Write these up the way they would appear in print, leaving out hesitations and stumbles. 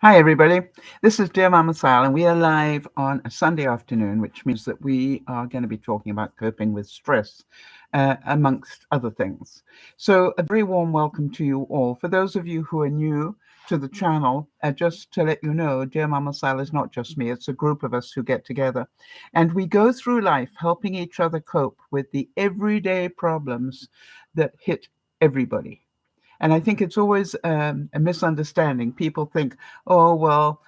Hi, everybody. This is DearMamaSal, and we are live on a Sunday afternoon, which means that we are going to be talking about coping with stress, amongst other things. So, a very warm welcome to you all. For those of you who are new to the channel, just to let you know, DearMamaSal is not just me, it's a group of us who get together. And we go through life helping each other cope with the everyday problems that hit everybody. And I think it's always a misunderstanding. People think, oh, well,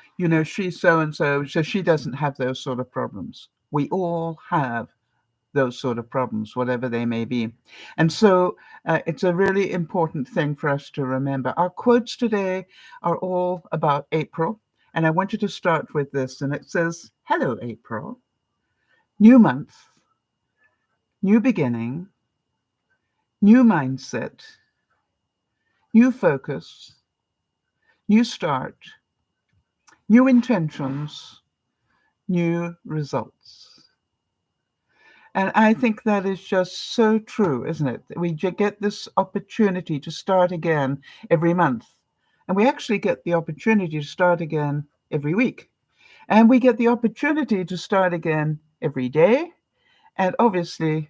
she's so and so, so she doesn't have those sort of problems. We all have those sort of problems, whatever they may be. And so it's a really important thing for us to remember. Our quotes today are all about April. And I want you to start with this. And it says, "Hello, April. New month, new beginning, new mindset, new focus, new start, new intentions, new results." And I think that is just so true, isn't it? We get this opportunity to start again every month. And we actually get the opportunity to start again every week. And we get the opportunity to start again every day. And obviously,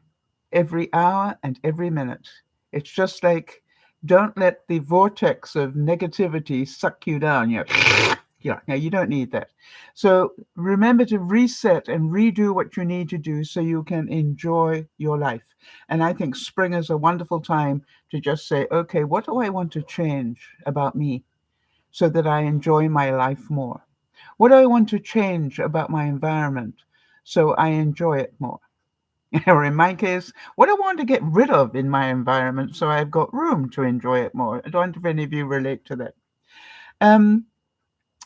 every hour and every minute. It's just like, don't let the vortex of negativity suck you down. Yeah, no, you don't need that. So remember to reset and redo what you need to do so you can enjoy your life. And I think spring is a wonderful time to just say, okay, what do I want to change about me so that I enjoy my life more? What do I want to change about my environment so I enjoy it more? Or in my case, what I want to get rid of in my environment so I've got room to enjoy it more. I don't know if any of you relate to that. Um,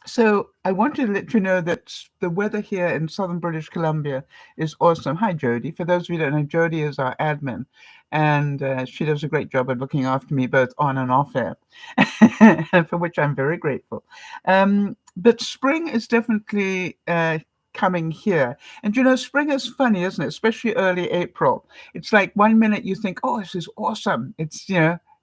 so I wanted to let you know that the weather here in southern British Columbia is awesome. Hi, Jody. For those of you who don't know, Jody is our admin, and she does a great job of looking after me both on and off air, for which I'm very grateful. But spring is definitely coming here. And spring is funny, isn't it? Especially early April. It's like one minute you think, oh, this is awesome. It's,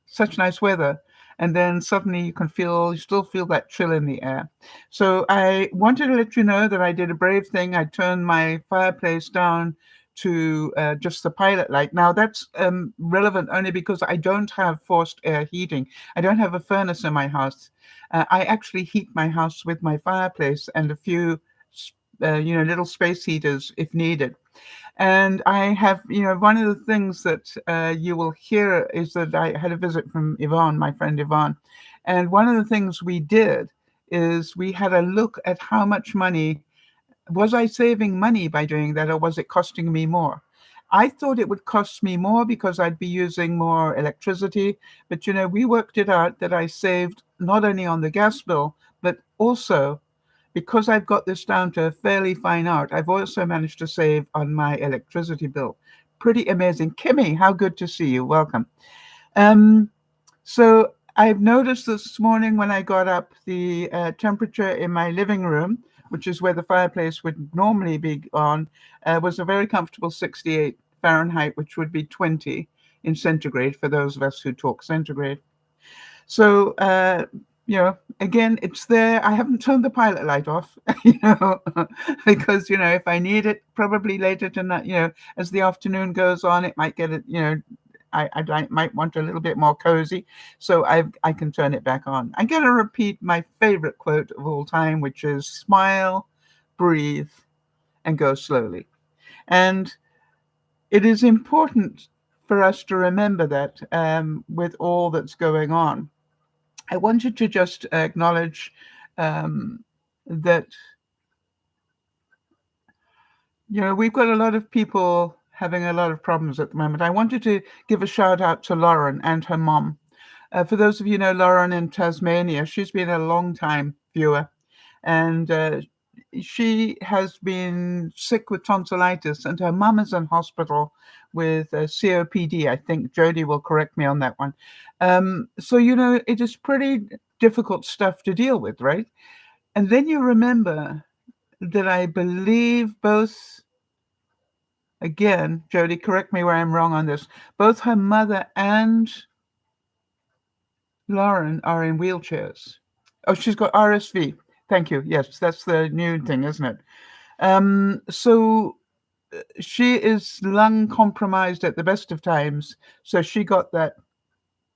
such nice weather. And then suddenly you still feel that chill in the air. So I wanted to let you know that I did a brave thing. I turned my fireplace down to just the pilot light. Now that's relevant only because I don't have forced air heating. I don't have a furnace in my house. I actually heat my house with my fireplace and a few, little space heaters if needed. And I have, one of the things that you will hear is that I had a visit from Yvonne, my friend Yvonne. And one of the things we did is we had a look at how much money was I saving money by doing that, or was it costing me more? I thought it would cost me more because I'd be using more electricity. But, we worked it out that I saved not only on the gas bill, but also because I've got this down to a fairly fine art, I've also managed to save on my electricity bill. Pretty amazing. Kimmy, how good to see you. Welcome. Um, so I've noticed this morning when I got up, the temperature in my living room, which is where the fireplace would normally be on, was a very comfortable 68 Fahrenheit, which would be 20 in centigrade for those of us who talk centigrade. So, again, it's there. I haven't turned the pilot light off, because, if I need it, probably later tonight, as the afternoon goes on, it might get it, might want a little bit more cozy. So I can turn it back on. I'm going to repeat my favorite quote of all time, which is smile, breathe, and go slowly. And it is important for us to remember that with all that's going on. I wanted to just acknowledge that, we've got a lot of people having a lot of problems at the moment. I wanted to give a shout out to Lauren and her mom. For those of you who know Lauren in Tasmania, she's been a long time viewer, and she has been sick with tonsillitis, and her mum is in hospital with COPD. I think Jody will correct me on that one. So, it is pretty difficult stuff to deal with, right? And then you remember that I believe both, again, Jody, correct me where I'm wrong on this, both her mother and Lauren are in wheelchairs. Oh, she's got RSV. Thank you. Yes, that's the new thing, isn't it? So she is lung compromised at the best of times. So she got that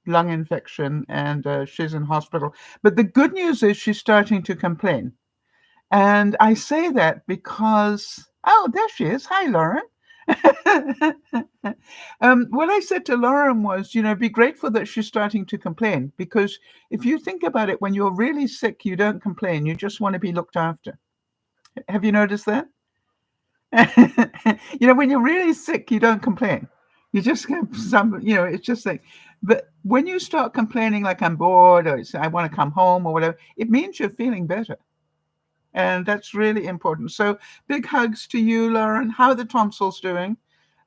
lung infection and she's in hospital. But the good news is she's starting to complain. And I say that because, oh, there she is. Hi, Lauren. What I said to Lauren was, be grateful that she's starting to complain, because if you think about it, when you're really sick, you don't complain. You just want to be looked after. Have you noticed that? When you're really sick, you don't complain. You just have it's just like, but when you start complaining, like I'm bored or I want to come home or whatever, it means you're feeling better. And that's really important. So big hugs to you, Lauren. How are the tonsils doing?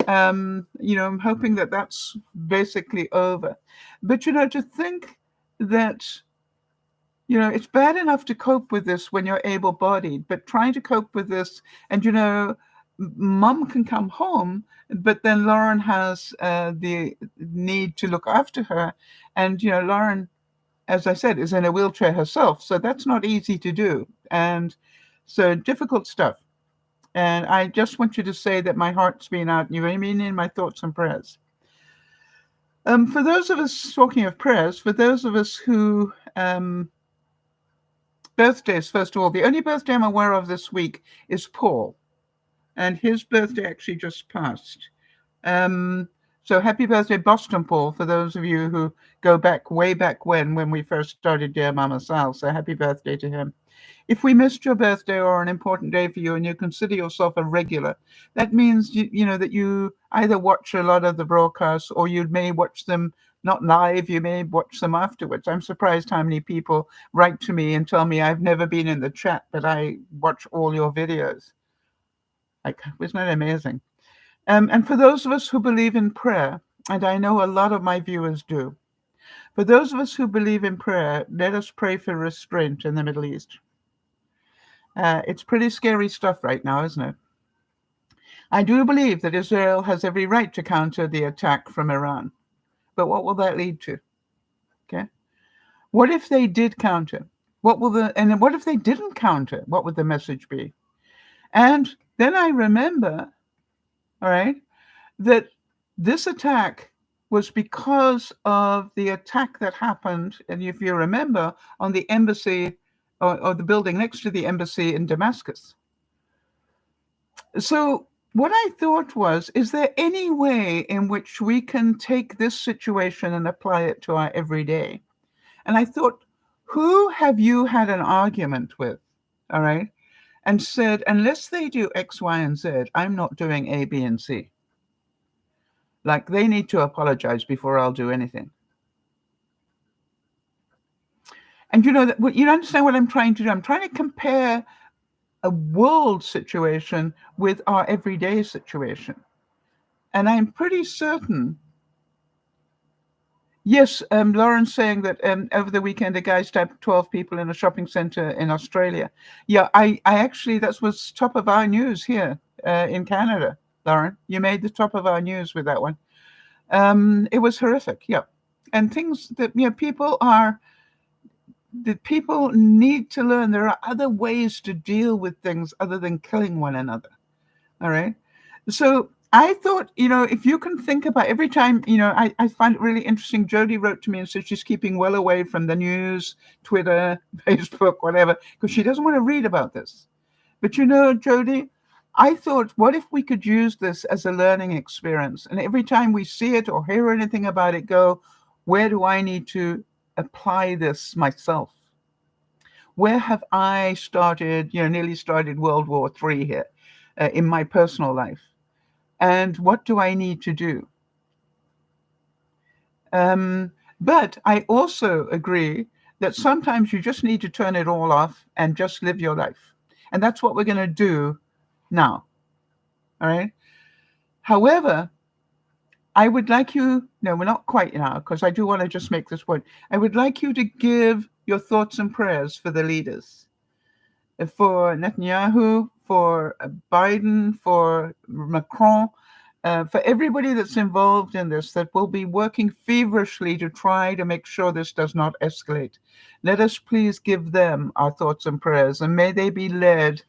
I'm hoping that that's basically over. But, to think that, it's bad enough to cope with this when you're able-bodied, but trying to cope with this and, mom can come home, but then Lauren has the need to look after her. And, Lauren, as I said, is in a wheelchair herself. So that's not easy to do. And so difficult stuff. And I just want you to say that my heart's been out, and you've been in my thoughts and prayers. For those of us, talking of prayers, for those of us who, birthdays, first of all, the only birthday I'm aware of this week is Paul. And his birthday actually just passed. So happy birthday, Boston Paul, for those of you who go back, way back when we first started Dear Mama Sal. So happy birthday to him. If we missed your birthday or an important day for you and you consider yourself a regular, that means that you either watch a lot of the broadcasts or you may watch them not live, you may watch them afterwards. I'm surprised how many people write to me and tell me I've never been in the chat, but I watch all your videos. Isn't that amazing? And for those of us who believe in prayer, and I know a lot of my viewers do, for those of us who believe in prayer, let us pray for restraint in the Middle East. It's pretty scary stuff right now, isn't it? I do believe that Israel has every right to counter the attack from Iran. But what will that lead to? Okay. What if they did counter? What if they didn't counter? What would the message be? And then I remember, all right, that this attack was because of the attack that happened, and if you remember, on the embassy or the building next to the embassy in Damascus. So what I thought was, is there any way in which we can take this situation and apply it to our everyday? And I thought, who have you had an argument with, all right, and said, unless they do X, Y, and Z, I'm not doing A, B, and C. Like, they need to apologize before I'll do anything. And you understand what I'm trying to do? I'm trying to compare a world situation with our everyday situation. And I'm pretty certain. Yes, Lauren's saying that over the weekend a guy stabbed 12 people in a shopping center in Australia. Yeah, I actually, that was top of our news here in Canada, Lauren. You made the top of our news with that one. It was horrific, yeah. And things that, people need to learn there are other ways to deal with things other than killing one another. All right. So I thought, if you can think about every time, I find it really interesting. Jody wrote to me and said she's keeping well away from the news, Twitter, Facebook, whatever, because she doesn't want to read about this. But Jody, I thought, what if we could use this as a learning experience? And every time we see it or hear anything about it, go, where do I need to apply this myself? Where have I started, nearly started World War III here in my personal life? And what do I need to do? But I also agree that sometimes you just need to turn it all off and just live your life. And that's what we're going to do now. All right. However, I would like you, no, we're not quite now, because I do want to just make this point. I would like you to give your thoughts and prayers for the leaders, for Netanyahu, for Biden, for Macron, for everybody that's involved in this, that will be working feverishly to try to make sure this does not escalate. Let us please give them our thoughts and prayers, and may they be led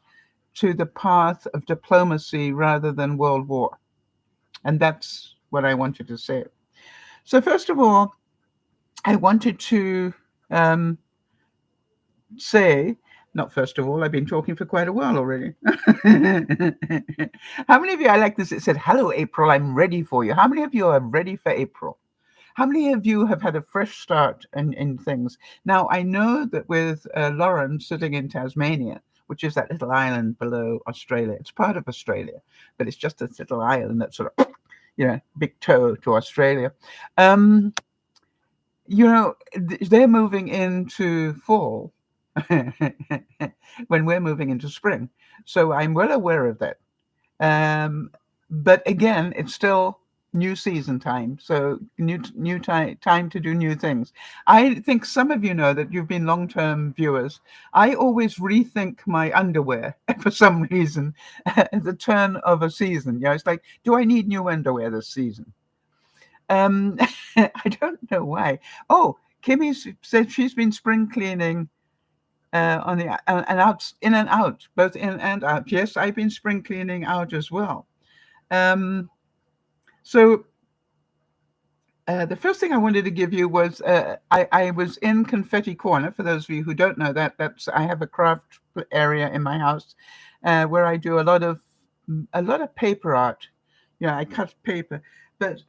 to the path of diplomacy rather than world war. And that's what I wanted to say. So first of all, I wanted to say, not first of all, I've been talking for quite a while already. How many of you, I like this, it said, hello, April, I'm ready for you. How many of you are ready for April? How many of you have had a fresh start in things? Now, I know that with Lauren sitting in Tasmania, which is that little island below Australia, it's part of Australia, but it's just this little island that's sort of, big toe to Australia. They're moving into fall when we're moving into spring. So I'm well aware of that. But again, it's still new season time. So new time to do new things. I think some of you know that you've been long-term viewers. I always rethink my underwear for some reason at the turn of a season. It's like, do I need new underwear this season? I don't know why. Oh, Kimmy said she's been spring cleaning on the and out, in and out, both in and out. Yes, I've been spring cleaning out as well. So the first thing I wanted to give you was I was in Confetti Corner. For those of you who don't know that's I have a craft area in my house where I do a lot of paper art. I cut paper, but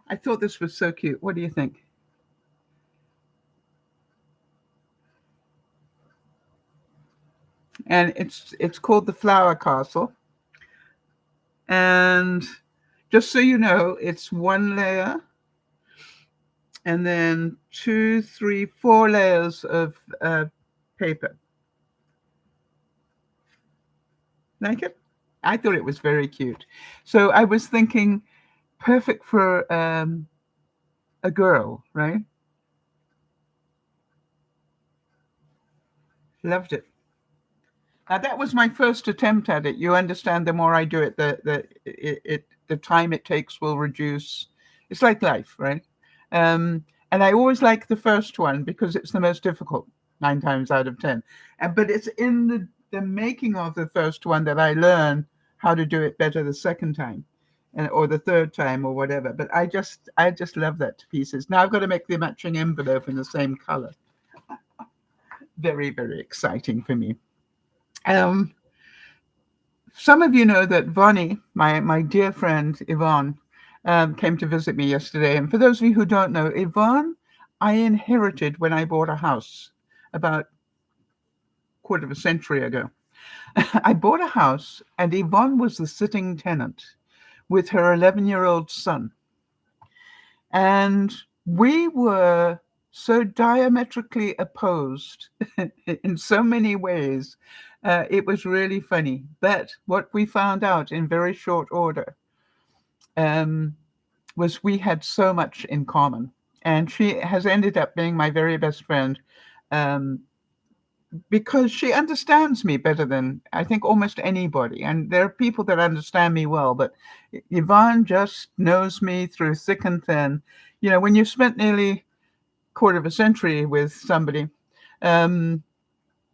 I thought this was so cute. What do you think? And it's called the Flower Castle. And just so you know, it's one layer and then 2, 3, 4 layers of paper. Like it? I thought it was very cute. So I was thinking, perfect for a girl, right? Loved it. Now that was my first attempt at it. You understand, the more I do it, the time it takes will reduce. It's like life, right? And I always like the first one because it's the most difficult, 9 times out of 10. But it's in the making of the first one that I learn how to do it better the second time, or the third time, or whatever. But I just love that to pieces. Now I've got to make the matching envelope in the same color. Very, very exciting for me. Some of you know that Vonnie, my dear friend Yvonne, came to visit me yesterday. And for those of you who don't know, Yvonne, I inherited when I bought a house about a quarter of a century ago. I bought a house, and Yvonne was the sitting tenant with her 11-year-old son. And we were so diametrically opposed in so many ways. It was really funny. But what we found out in very short order was we had so much in common. And she has ended up being my very best friend because she understands me better than I think almost anybody. And there are people that understand me well, but Yvonne just knows me through thick and thin. When you've spent nearly quarter of a century with somebody, even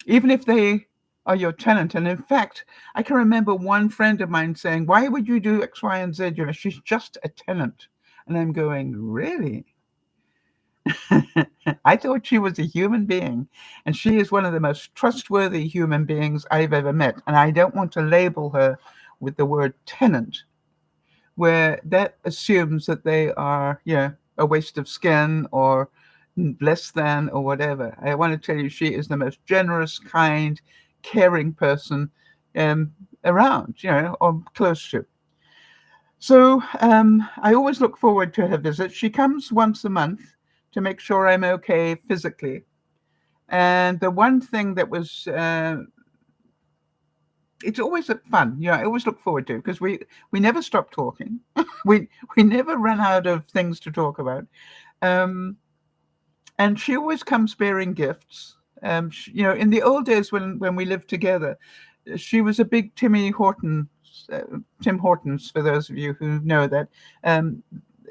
if they are your tenant. And in fact, I can remember one friend of mine saying, why would you do X, Y, and Z? She's just a tenant. And I'm going, really? I thought she was a human being, and she is one of the most trustworthy human beings I've ever met. And I don't want to label her with the word tenant, where that assumes that they are, a waste of skin or less than or whatever. I want to tell you, she is the most generous, kind, caring person around, or close to. So I always look forward to her visit. She comes once a month to make sure I'm okay physically. And the one thing that was, it's always fun. I always look forward to, because we never stop talking. we never run out of things to talk about. And she always comes bearing gifts. In the old days when we lived together, she was a big Timmy Horton Tim Hortons, for those of you who know that.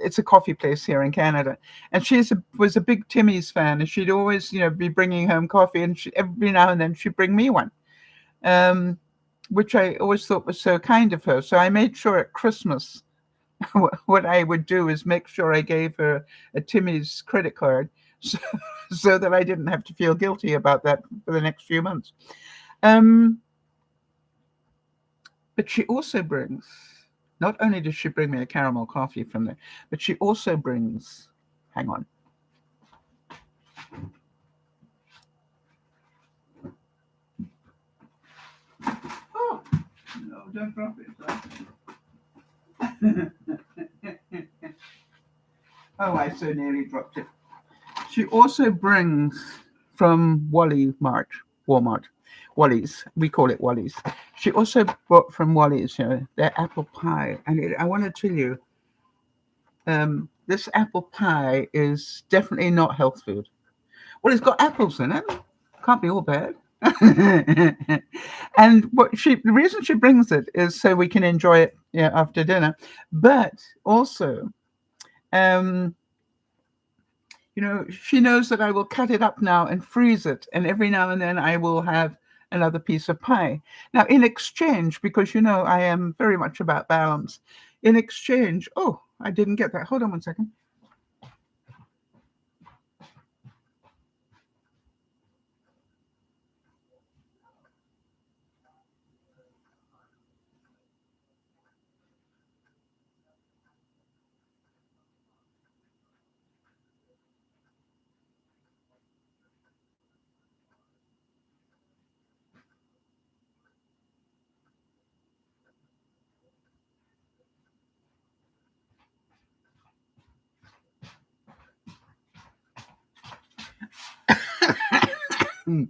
It's a coffee place here in Canada, and was a big Timmy's fan, and she'd always, be bringing home coffee, and every now and then she'd bring me one, which I always thought was so kind of her. So I made sure at Christmas, what I would do is make sure I gave her a Timmy's credit card, so that I didn't have to feel guilty about that for the next few months. But she also brings, not only does she bring me a caramel coffee from there, but she also brings, hang on. Oh, no, don't drop it. Oh, I so nearly dropped it. She also brings from Wally's. We call it Wally's. She also brought from Wally's, their apple pie. And I want to tell you, this apple pie is definitely not health food. Well, it's got apples in it. Can't be all bad. And the reason she brings it is so we can enjoy it after dinner. But also, she knows that I will cut it up now and freeze it. And every now and then I will have another piece of pie. Now, in exchange, because, I am very much about balance. In exchange, I didn't get that. Hold on one second.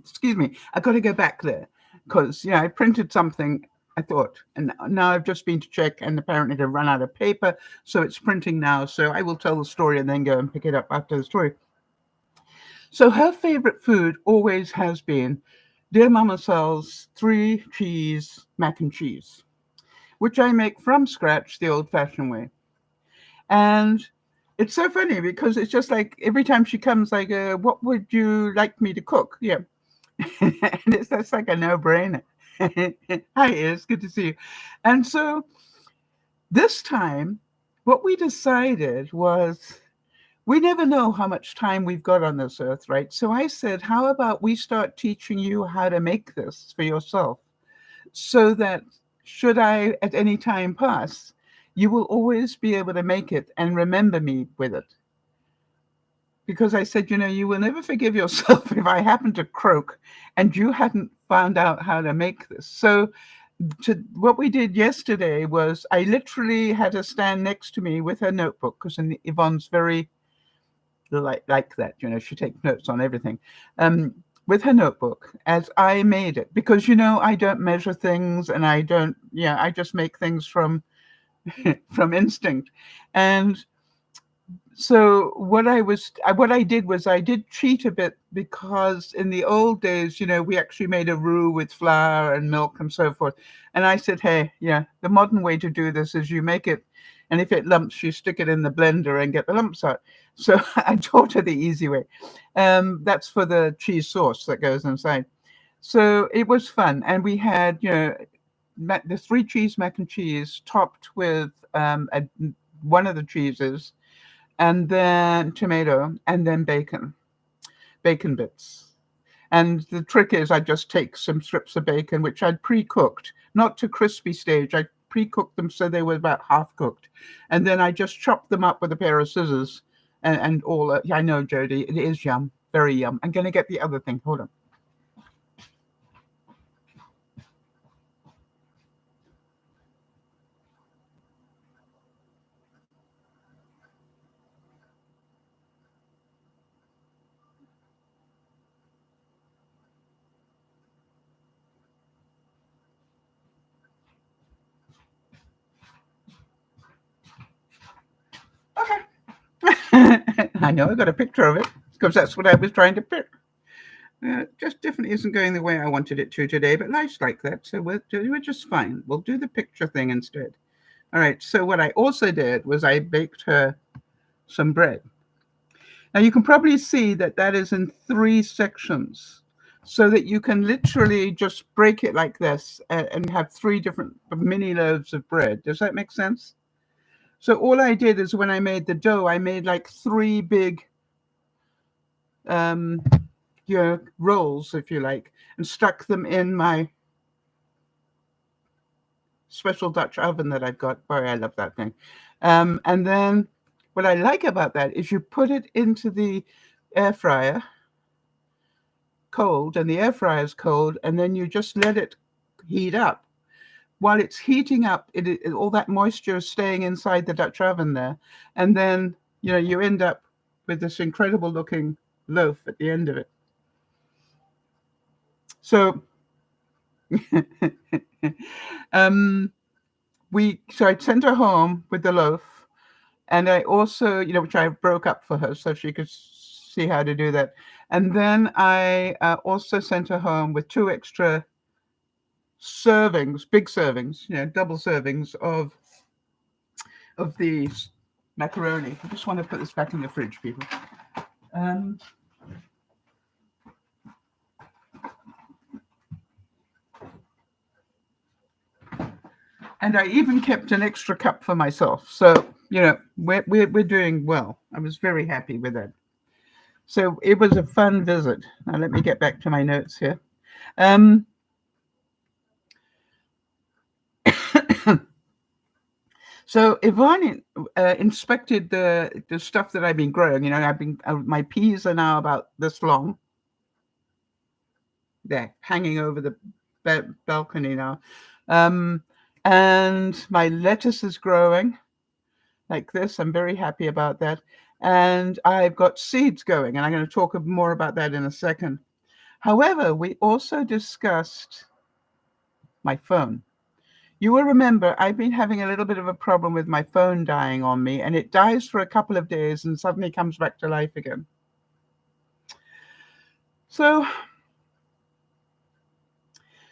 Excuse me. I got to go back there because, I printed something, I thought, and now I've just been to check, and apparently they've run out of paper, so it's printing now. So I will tell the story and then go and pick it up after the story. So her favorite food always has been DearMamaSal's 3-cheese mac and cheese, which I make from scratch the old-fashioned way. And it's so funny because it's just like every time she comes, I go, "What would you like me to cook?" Yeah. And that's like a no-brainer. Hi, it's good to see you. And so this time, what we decided was we never know how much time we've got on this earth, right? So I said, how about we start teaching you how to make this for yourself so that should I at any time pass, you will always be able to make it and remember me with it. Because I said, you will never forgive yourself if I happen to croak and you hadn't found out how to make this. So what we did yesterday was I literally had her stand next to me with her notebook, because Yvonne's very like that, she takes notes on everything, with her notebook as I made it, because I don't measure things, and I don't, I just make things from instinct. And so what I did was I did cheat a bit, because in the old days, we actually made a roux with flour and milk and so forth. And I said, hey, the modern way to do this is you make it, and if it lumps, you stick it in the blender and get the lumps out. So I taught her the easy way. That's for the cheese sauce that goes inside. So it was fun. And we had, the 3-cheese mac and cheese topped with one of the cheeses, and then tomato, and then bacon bits. And the trick is I just take some strips of bacon, which I'd pre-cooked, not to crispy stage. I pre-cooked them so they were about half cooked. And then I just chopped them up with a pair of scissors and all. I know, Jody, it is yum, very yum. I'm going to get the other thing. Hold on. Okay. I know I got a picture of it because that's what I was trying to pick. just definitely isn't going the way I wanted it to today, but life's like that, so we're just fine. We'll do the picture thing instead. All right, so what I also did was I baked her some bread. Now you can probably see that that is in 3 sections so that you can literally just break it like this and have 3 different mini loaves of bread. Does that make sense? So all I did is when I made the dough, I made like 3 big um, rolls, if you like, and stuck them in my special Dutch oven that I've got. Boy, I love that thing. And then what I like about that is you put it into the air fryer cold, and the air fryer is cold, and then you just let it heat up. While it's heating up, all that moisture is staying inside the Dutch oven there, and then you end up with this incredible looking loaf at the end of it. So so I sent her home with the loaf, and I also, which I broke up for her so she could see how to do that. And then I also sent her home with 2 extra servings, big servings, double servings of the macaroni. I just want to put this back in the fridge, people. And I even kept an extra cup for myself. So, we're doing well. I was very happy with that. So it was a fun visit. Now let me get back to my notes here. So Yvonne inspected the stuff that I've been growing. My peas are now about this long. They're hanging over the balcony now. And my lettuce is growing like this. I'm very happy about that. And I've got seeds going, and I'm going to talk more about that in a second. However, we also discussed my phone. You will remember I've been having a little bit of a problem with my phone dying on me, and it dies for a couple of days and suddenly comes back to life again. So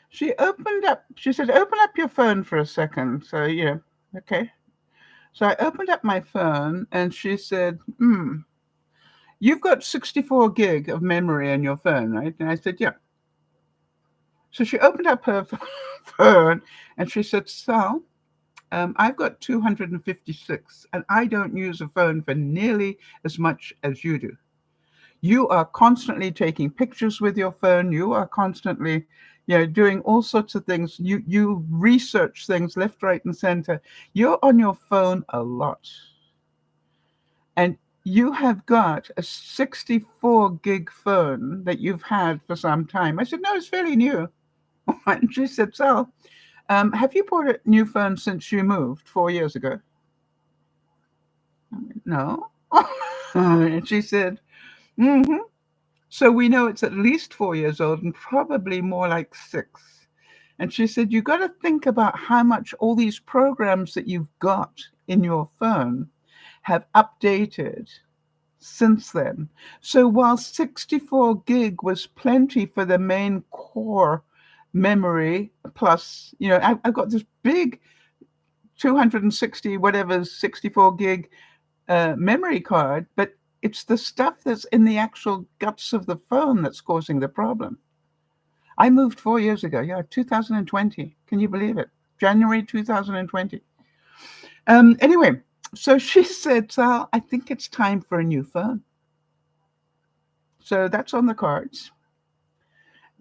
she said, open up your phone for a second. So, okay. So I opened up my phone and she said, you've got 64 gig of memory on your phone, right? And I said, yeah. So she opened up her phone and she said, Sal, I've got 256 and I don't use a phone for nearly as much as you do. You are constantly taking pictures with your phone. You are constantly, doing all sorts of things. You research things left, right, and center. You're on your phone a lot. And you have got a 64 gig phone that you've had for some time. I said, no, it's fairly new. And she said, so, have you bought a new phone since you moved 4 years ago? No. And she said, mm-hmm. So we know it's at least 4 years old and probably more like 6. And she said, you got to think about how much all these programs that you've got in your phone have updated since then. So while 64 gig was plenty for the main core memory, plus, I've got this big 260, whatever, 64 gig memory card, but it's the stuff that's in the actual guts of the phone that's causing the problem. I moved 4 years ago. Yeah, 2020. Can you believe it? January 2020. Anyway, so she said, Sal, I think it's time for a new phone. So that's on the cards.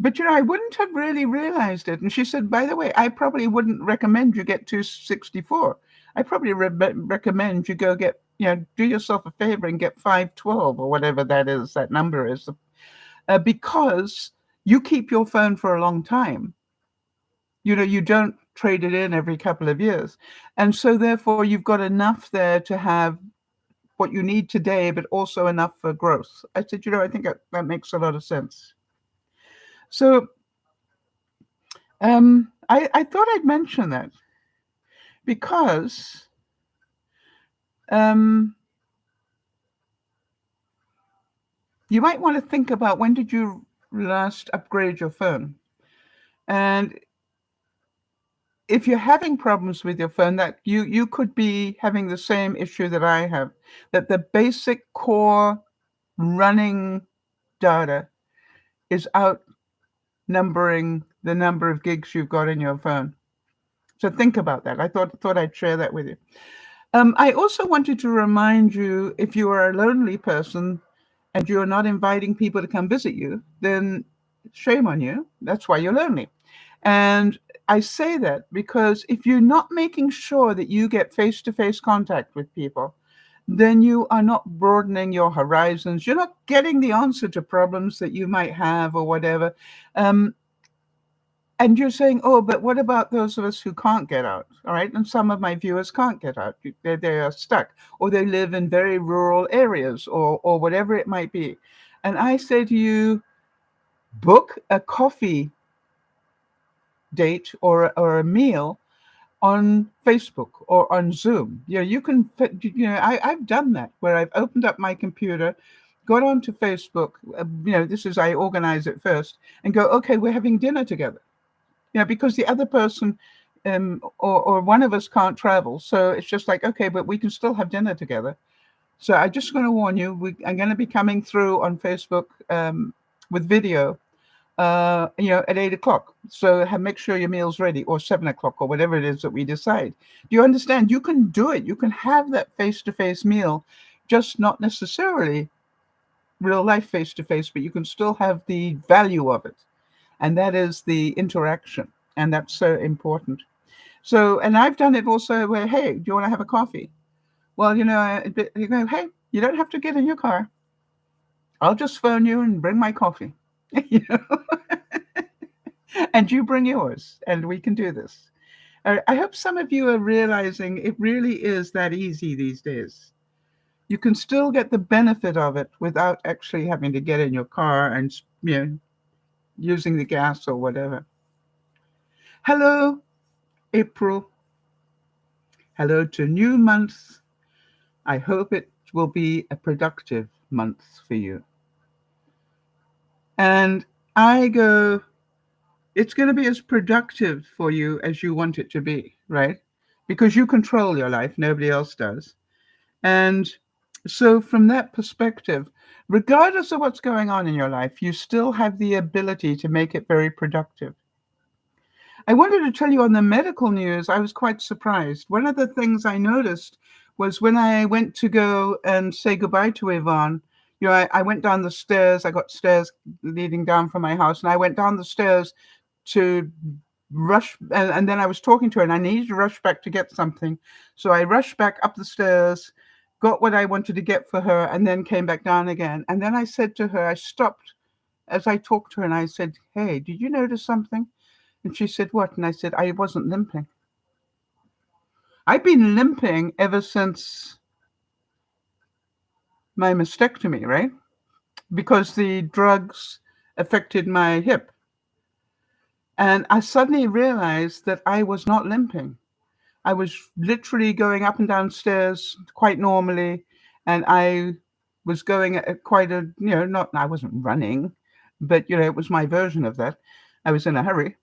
But, I wouldn't have really realized it. And she said, by the way, I probably wouldn't recommend you get 264. I probably recommend you go get, do yourself a favor and get 512 or whatever that number is, because you keep your phone for a long time. You don't trade it in every couple of years. And so therefore you've got enough there to have what you need today, but also enough for growth. I said, I think that makes a lot of sense. So I thought I'd mention that because you might want to think about, when did you last upgrade your phone. And if you're having problems with your phone, that you could be having the same issue that I have, that the basic core running data is outnumbering the number of gigs you've got in your phone. So think about that. I thought I'd share that with you. I also wanted to remind you, if you are a lonely person and you're not inviting people to come visit you, then shame on you. That's why you're lonely. And I say that because if you're not making sure that you get face-to-face contact with people, then you are not broadening your horizons. You're not getting the answer to problems that you might have or whatever. Um, and you're saying, oh, but what about those of us who can't get out? All right. And some of my viewers can't get out. They are stuck, or they live in very rural areas, or whatever it might be. And I say to you, book a coffee date or a meal on Facebook or on Zoom. You can, I've done that where I've opened up my computer, got onto Facebook, this is, I organize it first and go, okay, we're having dinner together. Because the other person or one of us can't travel. So it's just like, okay, but we can still have dinner together. So I'm just going to warn you, I'm going to be coming through on Facebook with video, at 8 o'clock. So make sure your meal's ready, or 7 o'clock, or whatever it is that we decide. Do you understand? You can do it. You can have that face-to-face meal, just not necessarily real life face-to-face, but you can still have the value of it. And that is the interaction. And that's so important. So, and I've done it also where, hey, do you want to have a coffee? Well, you go, hey, you don't have to get in your car. I'll just phone you and bring my coffee. you know, and you bring yours, and we can do this. I hope some of you are realizing it really is that easy these days. You can still get the benefit of it without actually having to get in your car and, using the gas or whatever. Hello, April. Hello to new month. I hope it will be a productive month for you. And I go, it's going to be as productive for you as you want it to be, right? Because you control your life, nobody else does. And so, from that perspective, regardless of what's going on in your life, you still have the ability to make it very productive. I wanted to tell you on the medical news, I was quite surprised. One of the things I noticed was when I went to go and say goodbye to Yvonne, I went down the stairs. I got stairs leading down from my house, and I went down the stairs to rush. And then I was talking to her, and I needed to rush back to get something. So I rushed back up the stairs, got what I wanted to get for her, and then came back down again. And then I said to her, I stopped as I talked to her, and I said, hey, did you notice something? And she said, what? And I said, I wasn't limping. I've been limping ever since my mastectomy, right? Because the drugs affected my hip. And I suddenly realized that I was not limping. I was literally going up and down stairs quite normally. And I was going at quite a, I wasn't running, but, it was my version of that. I was in a hurry.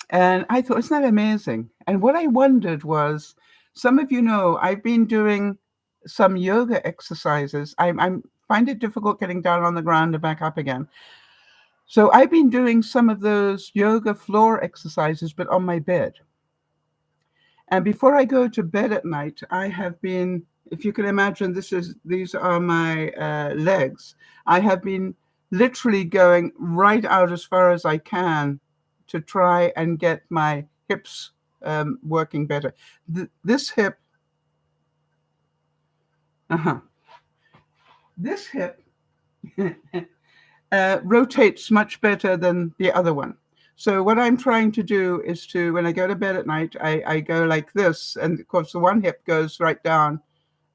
And I thought, isn't that amazing? And what I wondered was, some of you know, I've been doing some yoga exercises. I find it difficult getting down on the ground and back up again. So I've been doing some of those yoga floor exercises, but on my bed. And before I go to bed at night, I have been, if you can imagine, these are my legs. I have been literally going right out as far as I can to try and get my hips working better. This hip, this hip rotates much better than the other one. So what I'm trying to do is to, when I go to bed at night, I go like this. And of course, the one hip goes right down.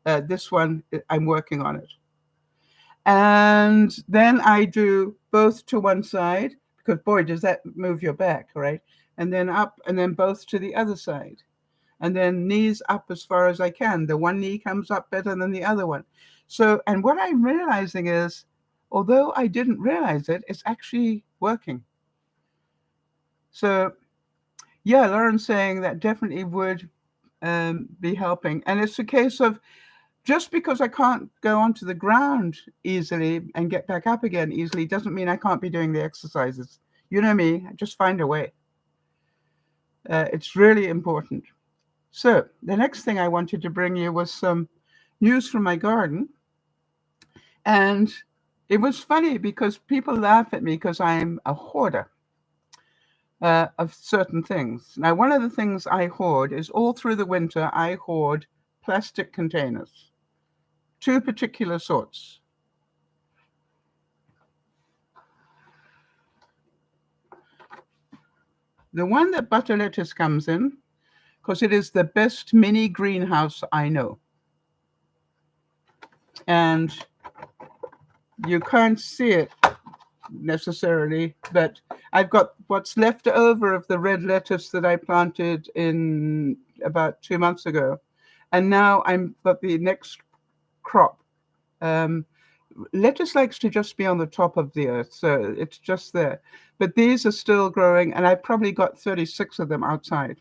This one, I'm working on it. And then I do both to one side, because boy, does that move your back, right? And then up, and then both to the other side. And then knees up as far as I can. The one knee comes up better than the other one. So, and what I'm realizing is although I didn't realize it, it's actually working. So yeah, Lauren's saying that definitely would be helping. And it's a case of, just because I can't go onto the ground easily and get back up again easily doesn't mean I can't be doing the exercises. You know me, just find a way. It's really important. So the next thing I wanted to bring you was some news from my garden. And it was funny because people laugh at me because I'm a hoarder of certain things. Now, one of the things I hoard is, all through the winter, I hoard plastic containers, two particular sorts. The one that butter lettuce comes in, because it is the best mini greenhouse I know. And you can't see it necessarily, but I've got what's left over of the red lettuce that I planted in about 2 months ago. And now I'm got the next crop. Lettuce likes to just be on the top of the earth, so it's just there. But these are still growing, and I've probably got 36 of them outside.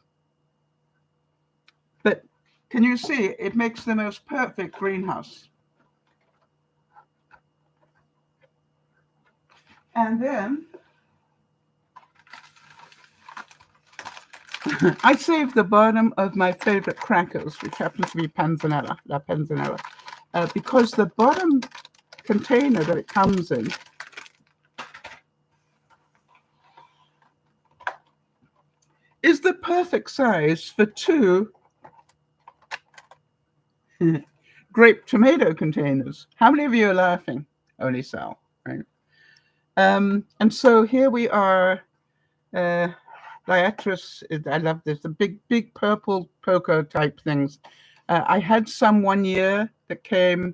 But can you see, it makes the most perfect greenhouse. And then I saved the bottom of my favorite crackers, which happens to be panzanella, la panzanella, because the bottom container that it comes in is the perfect size for 2 grape tomato containers. How many of you are laughing? Only Sal, right? And so here we are. Liatris, I love this, the big purple poker type things. I had some one year that came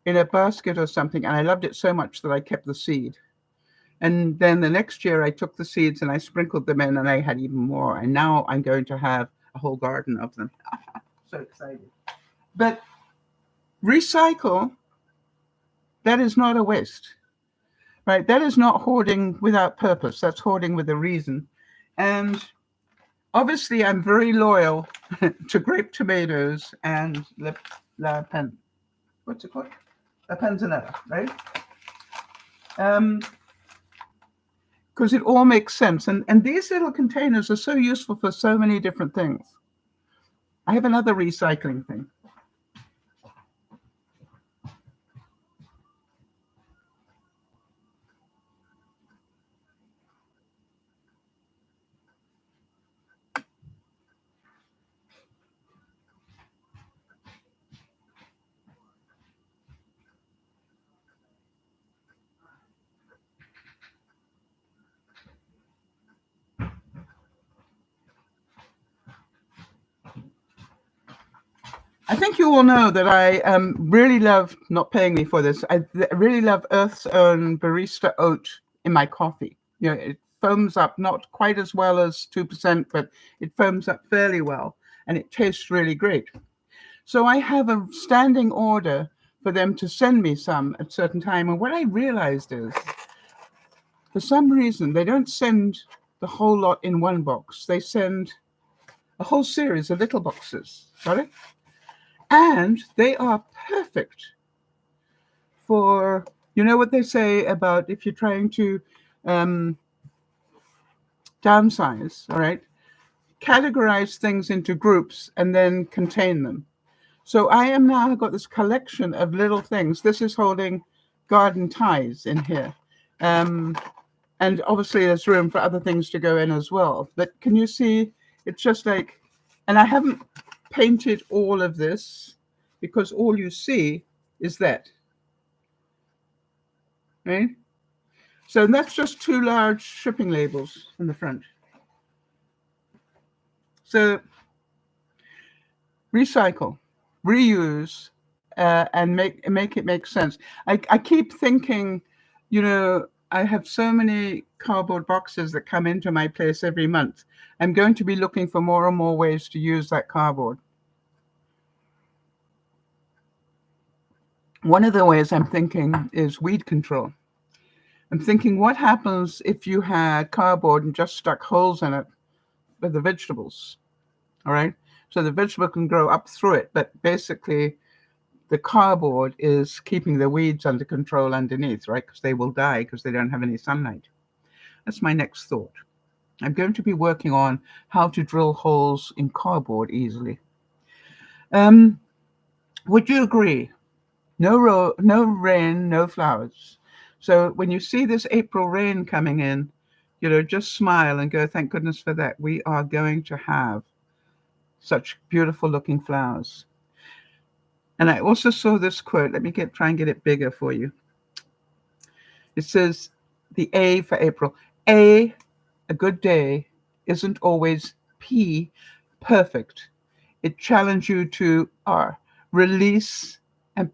in a basket or something, and I loved it so much that I kept the seed. And then the next year I took the seeds and I sprinkled them in, and I had even more. And now I'm going to have a whole garden of them. So excited. But recycle, that is not a waste, right? That is not hoarding without purpose. That's hoarding with a reason. And obviously I'm very loyal to grape tomatoes and what's it called? La panzanella, right? Because it all makes sense. And these little containers are so useful for so many different things. I have another recycling thing. I think you all know that I really love, not paying me for this, I really love Earth's Own Barista Oat in my coffee. You know, it foams up, not quite as well as 2%, but it foams up fairly well, and it tastes really great. So I have a standing order for them to send me some at a certain time. And what I realized is, for some reason, they don't send the whole lot in one box. They send a whole series of little boxes, got it? And they are perfect for, you know what they say about if you're trying to downsize, all right? Categorize things into groups and then contain them. So I am now got this collection of little things. This is holding garden ties in here. And obviously there's room for other things to go in as well. But can you see, it's just like, and I haven't painted all of this because all you see is that, right? So that's just 2 large shipping labels in the front. So recycle, reuse, and make it make sense. I keep thinking, you know, I have so many cardboard boxes that come into my place every month. I'm going to be looking for more and more ways to use that cardboard. One of the ways I'm thinking is weed control. I'm thinking, what happens if you had cardboard and just stuck holes in it with the vegetables? All right. So the vegetable can grow up through it, but basically the cardboard is keeping the weeds under control underneath, right? Because they will die because they don't have any sunlight. That's my next thought. I'm going to be working on how to drill holes in cardboard easily. Um, would you agree? No rain, no flowers. So when you see this April rain coming in, just smile and go, thank goodness for that. We are going to have such beautiful looking flowers. And I also saw this quote. Let me try and get it bigger for you. It says, the A for April. A good day isn't always P, perfect. It challenges you to R, release and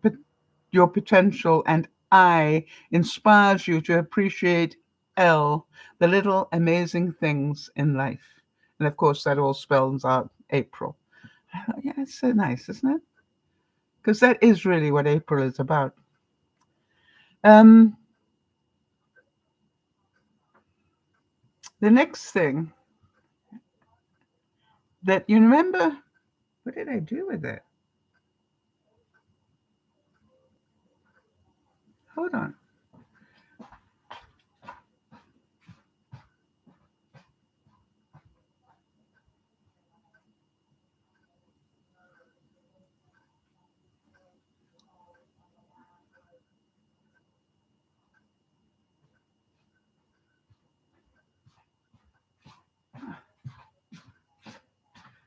your potential, and I inspires you to appreciate L, the little amazing things in life. And of course, that all spells out April. Yeah, it's so nice, isn't it? Because that is really what April is about. Um, the next thing that you remember, what did I do with it? Hold on.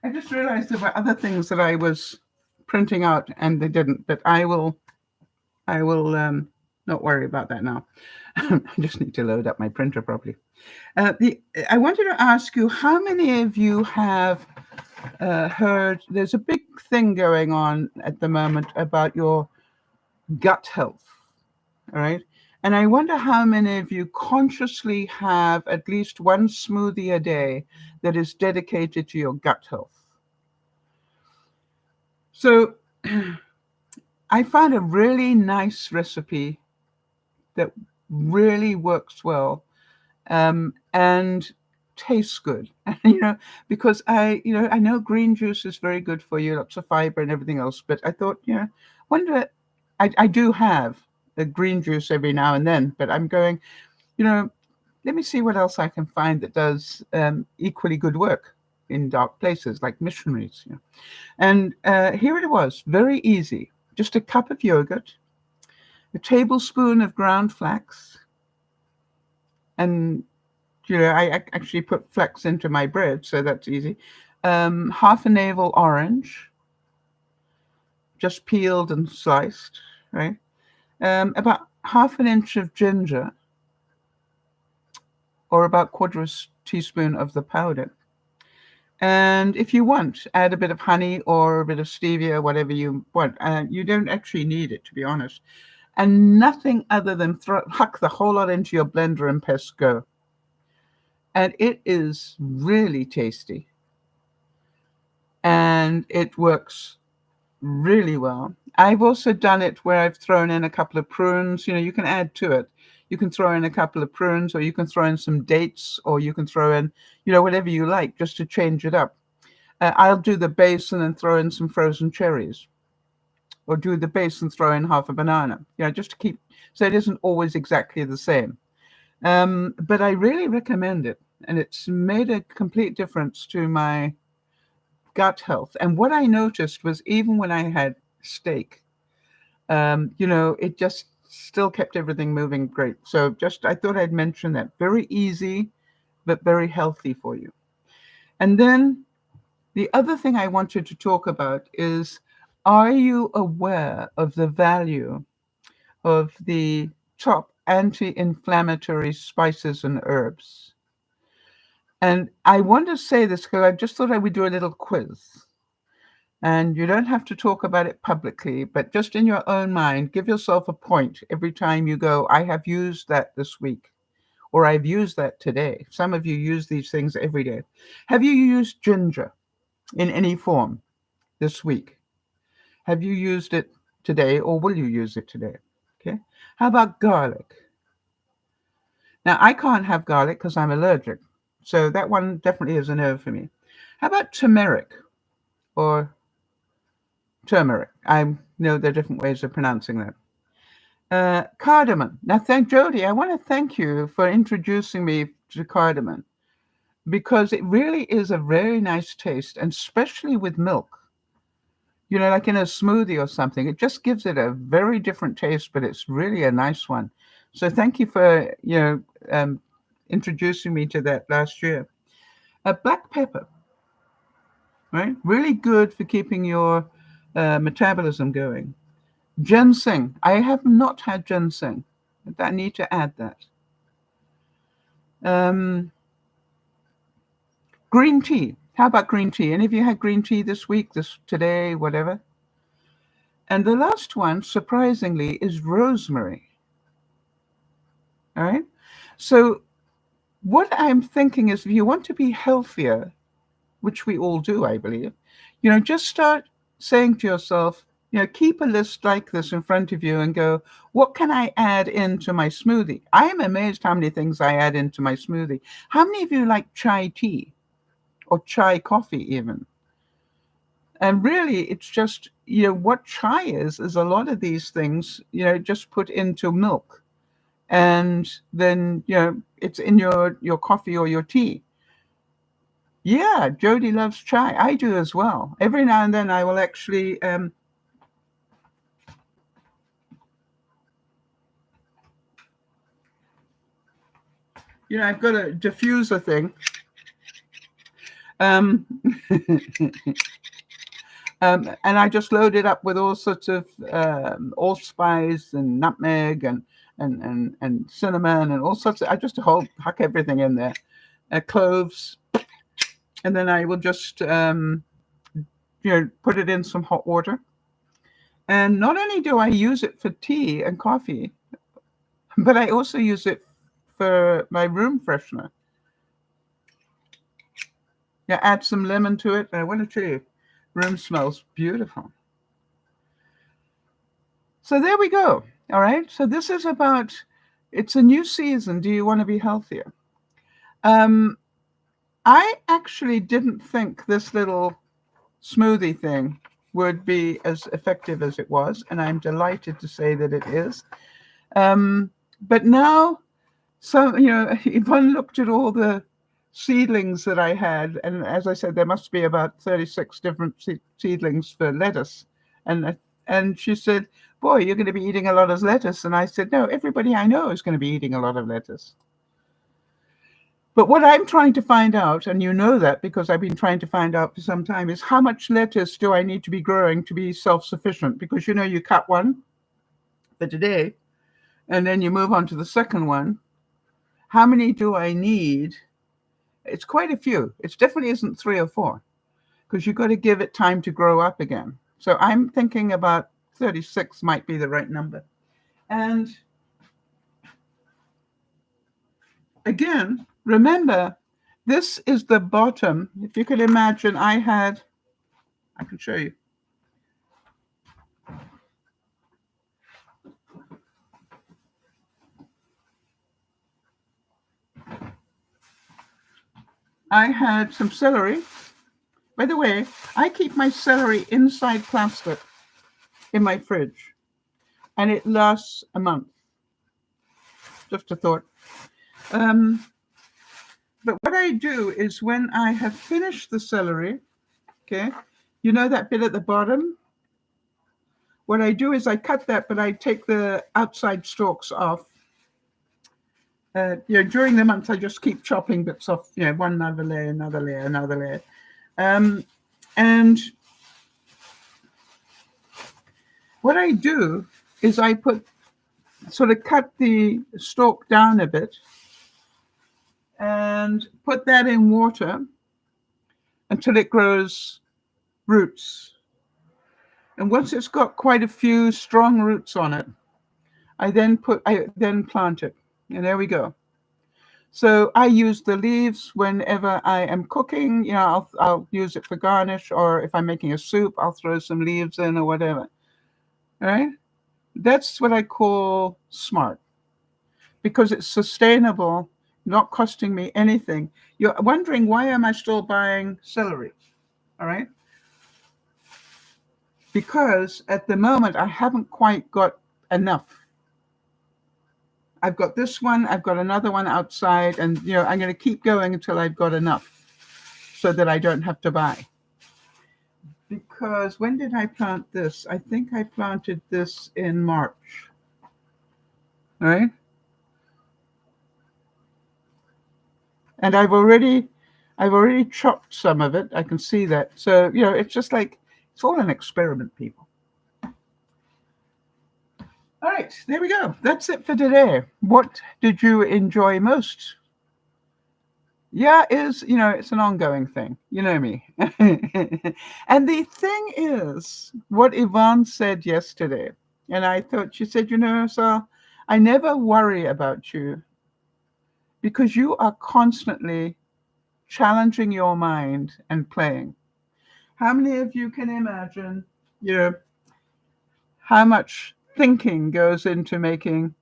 I just realized there were other things that I was printing out and they didn't, but I will not worry about that now. I just need to load up my printer properly. I wanted to ask you, how many of you have heard there's a big thing going on at the moment about your gut health, all right? And I wonder how many of you consciously have at least one smoothie a day that is dedicated to your gut health. So I found a really nice recipe that really works well and tastes good. Because I know green juice is very good for you, lots of fiber and everything else. But I thought, wonder, I do have a green juice every now and then, but I'm going, let me see what else I can find that does equally good work in dark places, like missionaries. And here it was, very easy. Just a cup of yogurt, a tablespoon of ground flax, and I actually put flax into my bread, so that's easy. Half a navel orange, just peeled and sliced, right? About half an inch of ginger, or about quarter of a teaspoon of the powder. And if you want, add a bit of honey or a bit of stevia, whatever you want. You don't actually need it, to be honest. And nothing other than huck the whole lot into your blender and press go. And it is really tasty. And it works really well. I've also done it where I've thrown in a couple of prunes. You can add to it. You can throw in a couple of prunes, or you can throw in some dates, or you can throw in, whatever you like, just to change it up. I'll do the base and then throw in some frozen cherries, or do the base and throw in half a banana, just to keep, so it isn't always exactly the same. But I really recommend it, and it's made a complete difference to my gut health. And what I noticed was, even when I had steak, it just still kept everything moving great. So I thought I'd mention that. Very easy, but very healthy for you. And then the other thing I wanted to talk about is, are you aware of the value of the top anti-inflammatory spices and herbs? And I want to say this because I just thought I would do a little quiz. And you don't have to talk about it publicly, but just in your own mind, give yourself a point every time you go, I have used that this week, or I've used that today. Some of you use these things every day. Have you used ginger in any form this week? Have you used it today, or will you use it today? Okay. How about garlic? Now, I can't have garlic because I'm allergic. So that one definitely is a no for me. How about turmeric or turmeric? I know there are different ways of pronouncing that. Cardamom. Now, thank Jody. I want to thank you for introducing me to cardamom because it really is a very nice taste, and especially with milk. You know, like in a smoothie or something, it just gives it a very different taste, but it's really a nice one. So thank you for introducing me to that last year. Black pepper, right? Really good for keeping your metabolism going. Ginseng. I have not had ginseng. I need to add that. Um, Green tea. How about green tea? Any of you had green tea this week, this today, whatever? And the last one, surprisingly, is rosemary. All right. So what I'm thinking is, if you want to be healthier, which we all do, I believe, just start saying to yourself, keep a list like this in front of you and go, what can I add into my smoothie? I am amazed how many things I add into my smoothie. How many of you like chai tea or chai coffee even? And really, it's just, what chai is a lot of these things, just put into milk. And then, it's in your coffee or your tea. Yeah, Jody loves chai. I do as well. Every now and then I will actually, I've got a diffuser thing. Um, and I just load it up with all sorts of allspice and nutmeg and cinnamon and all sorts of, I just huck everything in there. Cloves, and then I will just put it in some hot water. And not only do I use it for tea and coffee, but I also use it for my room freshener. Yeah, add some lemon to it, and I want to tell you, room smells beautiful. So there we go. All right. So this is about, it's a new season. Do you want to be healthier? I actually didn't think this little smoothie thing would be as effective as it was, and I'm delighted to say that it is. But now, Yvonne looked at all the seedlings that I had, and as I said, there must be about 36 different seedlings for lettuce, and she said, "Boy, you're going to be eating a lot of lettuce." And I said, "No, everybody I know is going to be eating a lot of lettuce." But what I'm trying to find out, and you know that because I've been trying to find out for some time, is how much lettuce do I need to be growing to be self-sufficient? Because you cut one for today, and then you move on to the second one. How many do I need? It's quite a few. It definitely isn't 3 or 4, because you've got to give it time to grow up again. So I'm thinking about 36 might be the right number. And again, remember, this is the bottom. If you could imagine, I can show you. I had some celery. By the way, I keep my celery inside plastic in my fridge, and it lasts a month. Just a thought. But what I do is when I have finished the celery, okay, you know that bit at the bottom? What I do is I cut that, but I take the outside stalks off. During the month, I just keep chopping bits off, one another layer, another layer, another layer. And what I do is I sort of cut the stalk down a bit and put that in water until it grows roots. And once it's got quite a few strong roots on it, I then plant it. And there we go. So I use the leaves whenever I am cooking. I'll use it for garnish, or if I'm making a soup, I'll throw some leaves in or whatever. All right. That's what I call smart, because it's sustainable, not costing me anything. You're wondering, why am I still buying celery? All right. Because at the moment I haven't quite got enough. I've got this one, I've got another one outside, and I'm going to keep going until I've got enough so that I don't have to buy. Because when did I plant this? I think I planted this in March. All right. And I've already chopped some of it. I can see that. So, it's just like, it's all an experiment, people. All right, there we go. That's it for today. What did you enjoy most? Yeah, it's an ongoing thing. You know me. And the thing is, what Yvonne said yesterday, and I thought, she said, Sal, I never worry about you because you are constantly challenging your mind and playing. How many of you can imagine, how much thinking goes into making,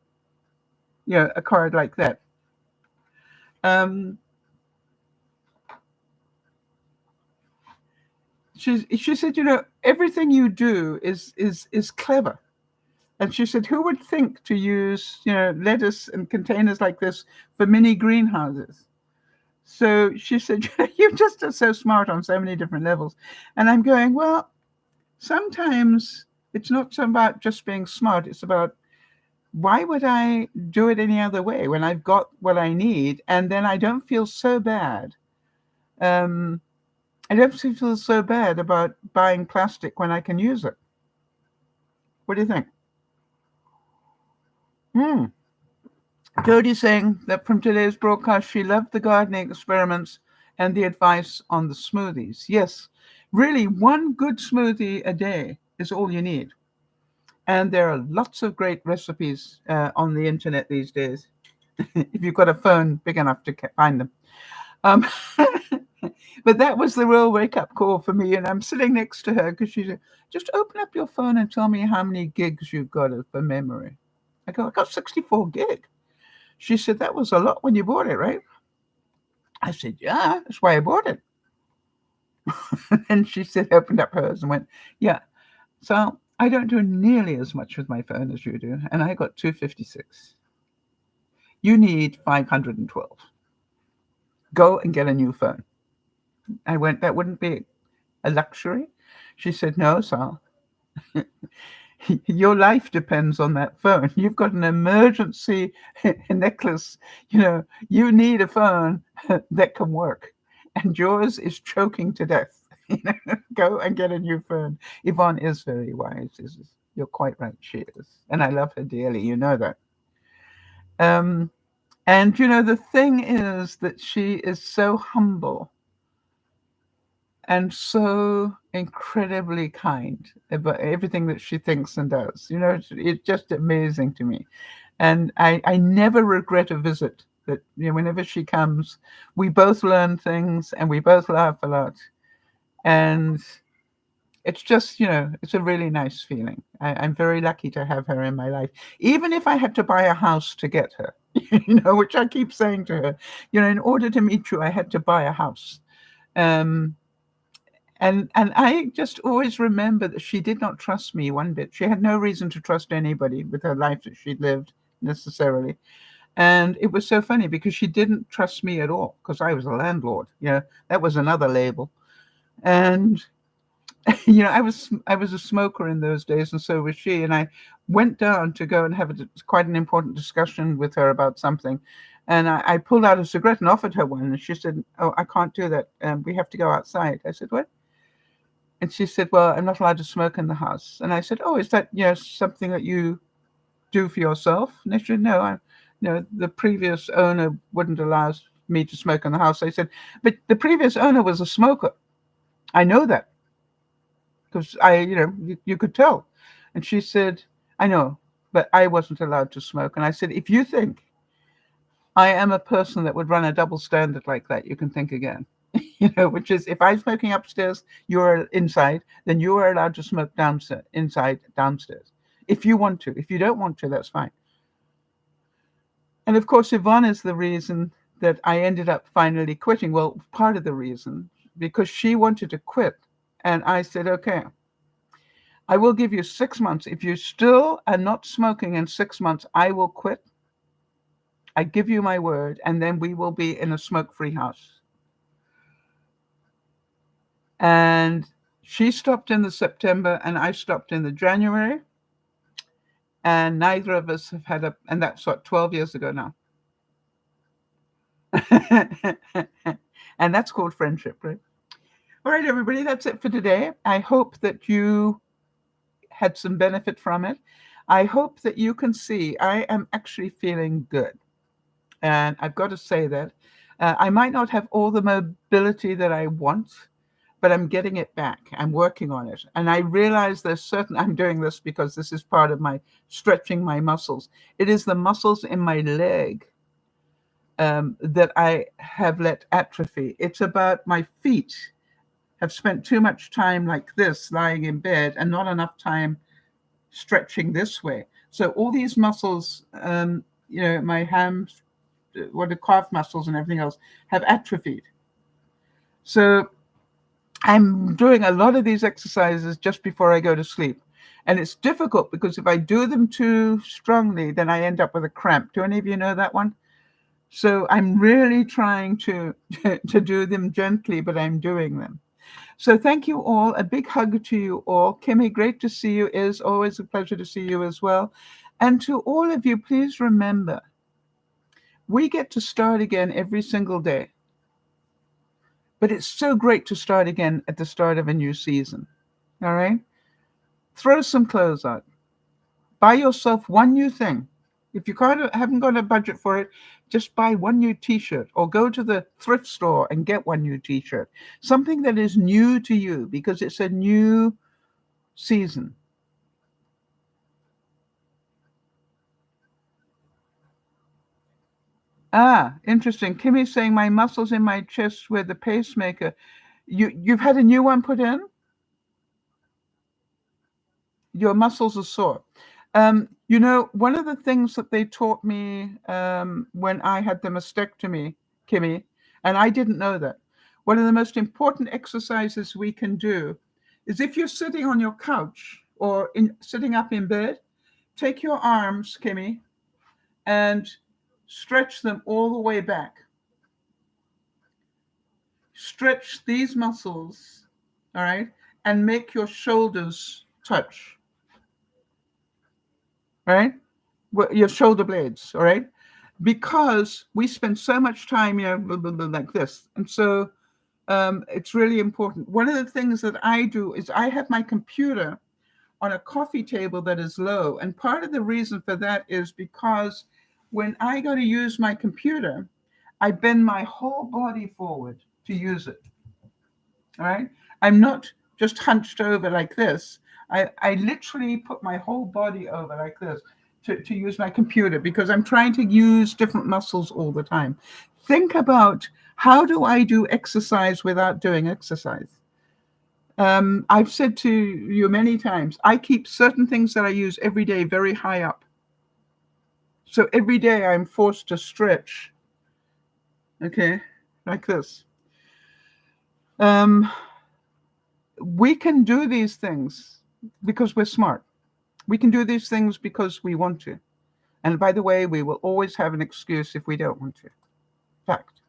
a card like that? She said, everything you do is clever. And she said, who would think to use, lettuce and containers like this for mini greenhouses? So she said, you just are so smart on so many different levels. And I'm going, well, sometimes it's not so about just being smart. It's about, why would I do it any other way when I've got what I need? And then I don't feel so bad. I don't feel so bad about buying plastic when I can use it. What do you think? Jodie's saying that from today's broadcast, she loved the gardening experiments and the advice on the smoothies. Yes, really, one good smoothie a day is all you need. And there are lots of great recipes on the internet these days, if you've got a phone big enough to find them. But that was the real wake-up call for me. And I'm sitting next to her because she said, just open up your phone and tell me how many gigs you've got for memory. I go, I got 64 gig. She said, that was a lot when you bought it, right? I said, yeah, that's why I bought it. And she said, opened up hers and went, yeah. So I don't do nearly as much with my phone as you do. And I got 256. You need 512. Go and get a new phone. I went, that wouldn't be a luxury? She said, no, Sal. Your life depends on that phone. You've got an emergency necklace. You need a phone that can work. And yours is choking to death. Go and get a new phone. Yvonne is very wise. You're quite right. She is. And I love her dearly. You know that. And, the thing is that she is so humble and so incredibly kind about everything that she thinks and does. It's just amazing to me. And I never regret a visit. That whenever she comes, we both learn things and we both laugh a lot. And it's just, it's a really nice feeling. I'm very lucky to have her in my life. Even if I had to buy a house to get her, which I keep saying to her, in order to meet you, I had to buy a house. And I just always remember that she did not trust me one bit. She had no reason to trust anybody with her life that she'd lived necessarily. And it was so funny because she didn't trust me at all because I was a landlord. That was another label. And, I was a smoker in those days, and so was she. And I went down to go and have quite an important discussion with her about something. And I pulled out a cigarette and offered her one. And she said, oh, I can't do that. We have to go outside. I said, what? And she said, well, I'm not allowed to smoke in the house. And I said, oh, is that, something that you do for yourself? And she said, no, the previous owner wouldn't allow me to smoke in the house. I said, but the previous owner was a smoker. I know that because you could tell. And she said, I know, but I wasn't allowed to smoke. And I said, if you think I am a person that would run a double standard like that, you can think again. Which is, if I'm smoking upstairs, you're inside, then you are allowed to smoke downstairs. if you want to. If you don't want to, that's fine. And of course, Yvonne is the reason that I ended up finally quitting. Well, part of the reason, because she wanted to quit. And I said, okay, I will give you 6 months. If you still are not smoking in 6 months, I will quit. I give you my word, and then we will be in a smoke-free house. And she stopped in the September, and I stopped in the January. And neither of us have had and that's what, 12 years ago now. And that's called friendship, right? All right, everybody, that's it for today. I hope that you had some benefit from it. I hope that you can see I am actually feeling good. And I've got to say that I might not have all the mobility that I want, but I'm getting it back. I'm working on it. And I realize I'm doing this because this is part of my stretching my muscles. It is the muscles in my leg that I have let atrophy. It's about my feet have spent too much time like this, lying in bed, and not enough time stretching this way. So all these muscles, my hams, the calf muscles and everything else, have atrophied. So I'm doing a lot of these exercises just before I go to sleep. And it's difficult because if I do them too strongly, then I end up with a cramp. Do any of you know that one? So I'm really trying to do them gently, but I'm doing them. So thank you all. A big hug to you all. Kimmy, great to see you. It is always a pleasure to see you as well. And to all of you, please remember, we get to start again every single day. But it's so great to start again at the start of a new season. All right? Throw some clothes out. Buy yourself one new thing. If you haven't got a budget for it, just buy one new t-shirt or go to the thrift store and get one new t-shirt. Something that is new to you because it's a new season. Interesting. Kimmy's saying my muscles in my chest were the pacemaker. You've had a new one put in? Your muscles are sore. One of the things that they taught me when I had the mastectomy, Kimmy, and I didn't know that, one of the most important exercises we can do is if you're sitting on your couch or sitting up in bed, take your arms, Kimmy, and stretch them all the way back. Stretch these muscles, all right, and make your shoulders touch. Right? Your shoulder blades, all right? Because we spend so much time, like this. And so it's really important. One of the things that I do is I have my computer on a coffee table that is low. And part of the reason for that is because when I go to use my computer, I bend my whole body forward to use it. All right? I'm not just hunched over like this. I literally put my whole body over like this to use my computer because I'm trying to use different muscles all the time. Think about, how do I do exercise without doing exercise? I've said to you many times, I keep certain things that I use every day very high up. So every day I'm forced to stretch, okay, like this. We can do these things because we're smart. We can do these things because we want to. And by the way, we will always have an excuse if we don't want to. Fact.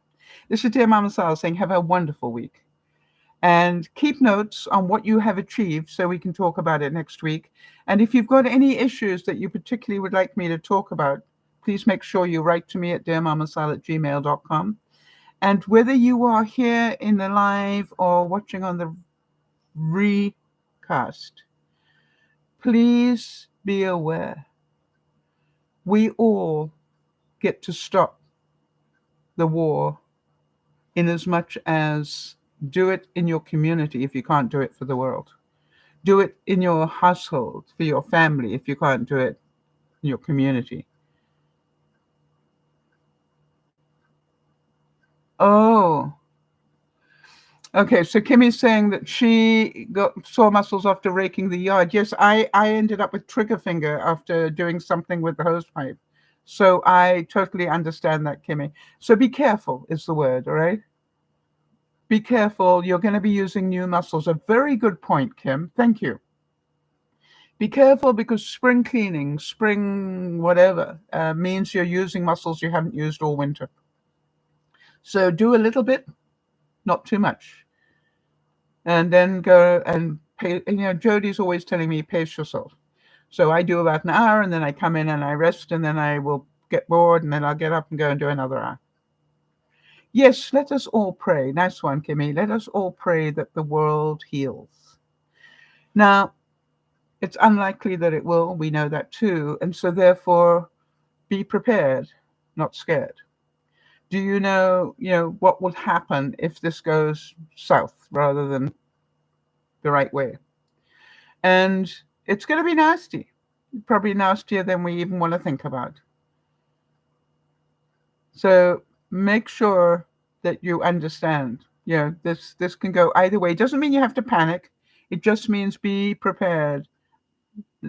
This is DearMamaSal saying have a wonderful week. And keep notes on what you have achieved so we can talk about it next week. And if you've got any issues that you particularly would like me to talk about, please make sure you write to me at dearmamasal@gmail.com. And whether you are here in the live or watching on the recast, please be aware, we all get to stop the war in as much as do it in your community if you can't do it for the world. Do it in your household, for your family, if you can't do it in your community. Oh, Okay, so Kimmy's saying that she got sore muscles after raking the yard. Yes, I ended up with trigger finger after doing something with the hose pipe. So I totally understand that, Kimmy. So be careful is the word, all right? Be careful. You're going to be using new muscles. A very good point, Kim. Thank you. Be careful because spring cleaning, spring whatever, means you're using muscles you haven't used all winter. So do a little bit, not too much. And then go and pay. Jodie's always telling me, pace yourself. So I do about an hour and then I come in and I rest and then I will get bored and then I'll get up and go and do another hour. Yes, let us all pray. Nice one, Kimmy. Let us all pray that the world heals. Now, it's unlikely that it will. We know that too. And so therefore, be prepared, not scared. Do what will happen if this goes south rather than the right way? And it's going to be nasty, probably nastier than we even want to think about. So make sure that you understand. This can go either way. It doesn't mean you have to panic. It just means be prepared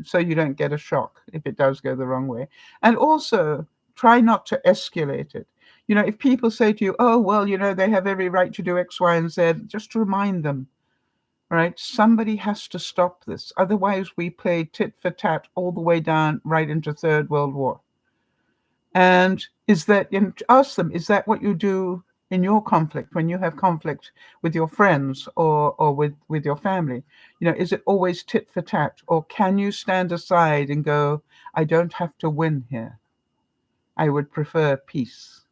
so you don't get a shock if it does go the wrong way. And also try not to escalate it. If people say to you, oh, well, they have every right to do X, Y, and Z, just remind them, right? Somebody has to stop this. Otherwise, we play tit for tat all the way down right into Third World War. And ask them, is that what you do in your conflict, when you have conflict with your friends or with your family? Is it always tit for tat? Or can you stand aside and go, I don't have to win here. I would prefer peace.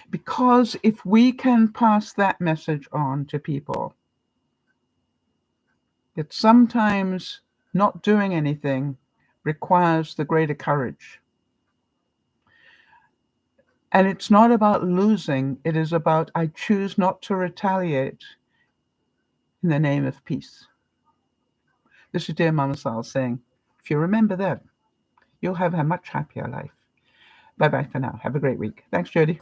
Because if we can pass that message on to people, that sometimes not doing anything requires the greater courage. And it's not about losing, it is about I choose not to retaliate in the name of peace. This is Dear Mama Sal saying, if you remember that, you'll have a much happier life. Bye bye for now. Have a great week. Thanks, Jody.